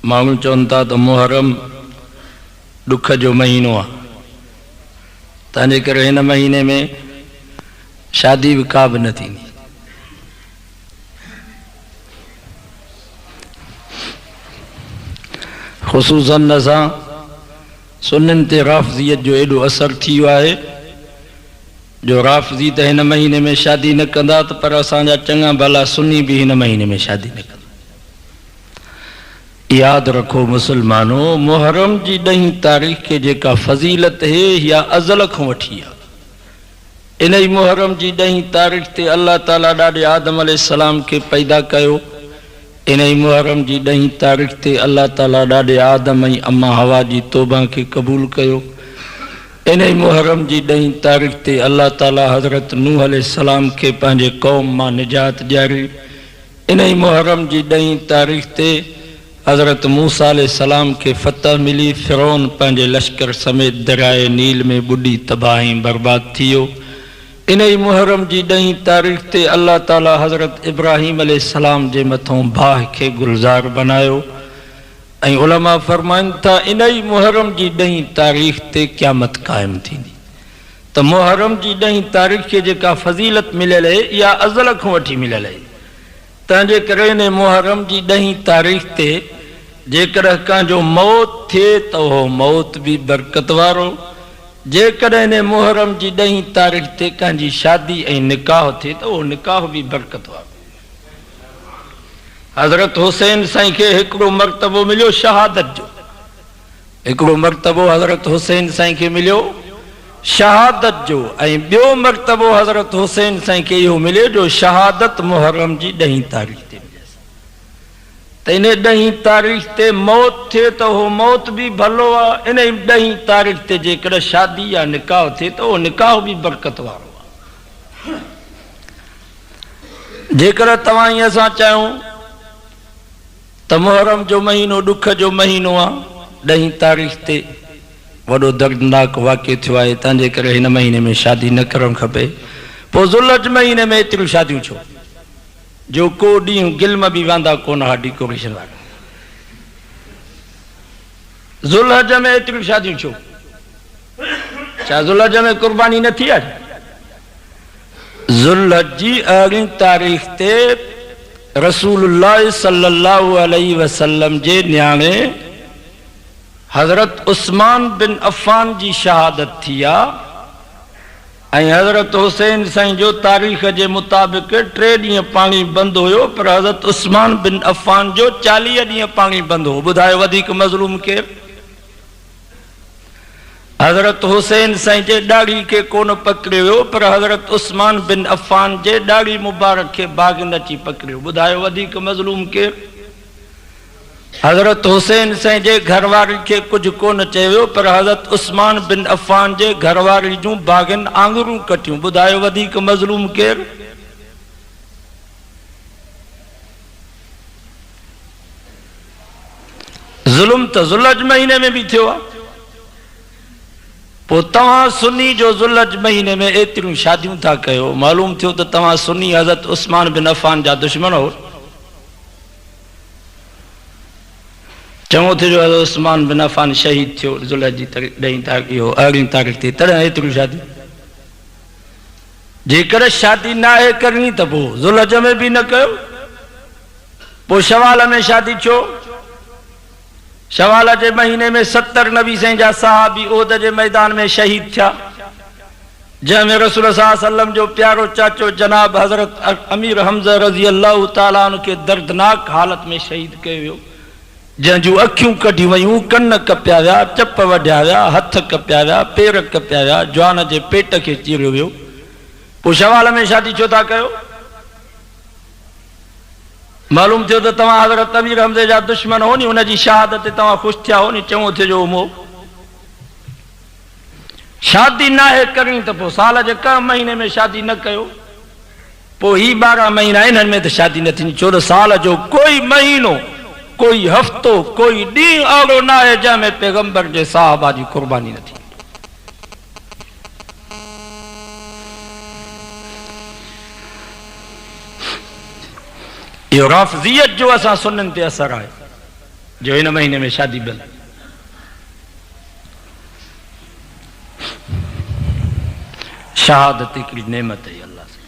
माण्हू चवनि था त मुहर्रम दुख जो महीनो आहे, तंहिंजे करे हिन महीने में शादी बि का बि न थींदी। ख़ुसूसन असां सुन्ननि ते राफ़ज़ियत जो एॾो असरु थी वियो आहे जो राफ़ज़ी त हिन महीने में शादी न कंदा, त पर असांजा चङा भला सुन्नी बि हिन महीने में शादी न कंदा। याद रखो मुसलमानो, मुहर्रम जी 10 तारीख़ के जेका फज़ीलत है या अज़ल खां वठी आहे। इन ही मुहर्रम जी 10 तारीख़ ते अल्लाह ताला ॾाॾे आदम अलैहिस्सलाम के पैदा कयो। इन ही मुहर्रम जी 10 तारीख़ ते अल्लाह ताला ॾाॾे आदम ऐं अम्मा हवा जी तौबा के कबूल कयो। इन ही मुहर्रम जी 10 तारीख़ ते अल्लाह ताला हज़रत नूह अलैहिस्सलाम के पंहिंजे कौम मां निजात ॾियारी। इन ही मुहर्रम जी 10 तारीख़ ते हज़रत मूसा अलैहिस्सलाम के फतह मिली। फ़िरौन पंहिंजे लश्कर समेत दरियाए नील में बुॾी तबाह ऐं बर्बाद थी वियो। इन ही मुहर्रम जी 10 तारीख़ ते अल्लाह ताला हज़रत इब्राहीम अलैहिस्सलाम जे मथों बाह के गुलजार बनायो। ऐं उलमा फरमाइनि था इन ही मुहर्रम जी 10 तारीख़ ते क़यामत क़ाइमु थींदी। त मुहर्रम जी 10 तारीख़ खे जेका फज़ीलत मिलियल आहे इहा अज़ल खां वठी मिलियल आहे। तंहिंजे करे इन मुहर्रम जी 10 तारीख़ ते जेकॾहिं कंहिंजो मौत थिए त उहो मौत बि बरकत वारो। जेकॾहिं इन मुहर्रम जी 10 तारीख़ ते कंहिंजी शादी ऐं निकाह थिए त उहो निकाह बि बरकत वारो। हज़रत हुसैन साईं खे हिकिड़ो मर्तबो मिलियो शहादत जो, हिकिड़ो मर्तबो हज़रत हुसैन साईं खे मिलियो शहादत जो, ऐं ॿियो मर्तबो हज़रत हुसैन साईं खे इहो मिलियो जो शहादत मुहर्रम जी 10 तारीख़ ते मिलियसि। त इन 10 तारीख़ ते मौत थिए त उहो मौत बि भलो आहे। इन 10 तारीख़ ते जेकॾहिं शादी या निकाह थिए त उहो निकाह बि बरकत वारो आहे। जेकॾहिं तव्हां ईअं असां चाहियूं त मुहर्रम जो महीनो दुख जो महीनो आहे, 10 तारीख़ ते वॾो दर्दनाक वाक़ियो थियो आहे, तंहिंजे करे हिन महीने में शादी न करणु खपे। पोइ ज़ुल्हज महीने में एतिरियूं शादियूं छो जो को ॾींहुं गिल्म बि वांदा कोन हा डेकोरेशन वारा। ज़ुल्हज में एतिरियूं शादियूं छो? छा ज़ुल्हज में कुर्बानी न थी आहे? ज़ुल्हज जी 18 तारीख़ ते रसूलुल्लाह सल्लल्लाहु अलैहि वसल्लम जे न्याणे हज़रत उस्मान बिन अफ़ान जी शहादत थी आहे। ऐं हज़रत हुसैन साईं जो तारीख़ जे मुताबिक़ 3 ॾींहं पाणी बंदि हुयो, पर हज़रत उस्मान बिन अफ़ान जो 40 ॾींहं पाणी बंदि हो। ॿुधायो वधीक मज़लूम केरु? हज़रत हुसैन साईं जे ॾाढ़ी खे कोन पकड़ियो वियो, पर हज़रत उस्मान बिन अफ़ान जे ॾाढ़ी मुबारक खे बाग़ अची पकड़ियो। ॿुधायो वधीक मज़लूम केरु? हज़रत हुसैन साईं जे घरवारी खे कुझु कोन चयो वियो, पर हज़रत उस्मान बिन अफ़ान जे घरवारी जूं बाग़नि आङुरूं कटियूं। ॿुधायो वधीक मज़लूम केरु? ज़ुल्म त ज़ुल्हज महीने में बि थियो आहे। पोइ तव्हां सुन्नी जो ज़ुल्हज महीने में एतिरियूं शादियूं था कयो, मालूम थियो त तव्हां सुन्नी हज़रत उस्मान बिन अफ़ान जा दुश्मन हो। चङो थियो जो हज़रत उस्मान बिन अफ़ान शहीद थियो ज़ुल्हज जी 18 तारीख़ ते, तॾहिं एतिरियूं शादियूं। जेकॾहिं शादी न आहे करणी त पोइ ज़ुल्हज में बि न कयो। पोइ शवाल में शादी छो? शवाल जे महीने में 70 नबी साईं जा सहाबी ओहद जे मैदान में शहीद थिया, जंहिंमें रसूल सल्लल्लाहु अलैहि वसल्लम जो प्यारो चाचो जनाब हज़रत अमीर हमज़ा रज़ी अल्लाह ताला अन्हु खे दर्दनाक हालत में शहीद कयो वियो, जंहिंजूं अखियूं कढी वयूं, कन कपिया विया, चप वढिया विया, हथ कपिया विया, पेर कपिया विया, जवान जे पेट खे चीरियो वियो। पोइ शवाल में शादी छो था कयो? मालूम थियो त तव्हां हज़रत अमीर हमज़े जा दुश्मन हो नी, उनजी शहादत ते तव्हां ख़ुशि थिया हो नी। चङो थियो जो मोह शादी न आहे करणी त पोइ साल जे कंहिं महीने में शादी न कयो। पोइ ही 12 महीना इन्हनि में त शादी न थींदी, छो त साल जो कोई महीनो, कोई हफ़्तो, कोई ॾींहुं अहिड़ो न आहे जंहिंमें पैगंबर जे साहबा जी कुर्बानी न थी। इहो राफ़ज़ियत जो असां सुन्ननि ते असर आहे। जो इन महीने में शादी बन। शहादत की नेमत है अल्लाह से।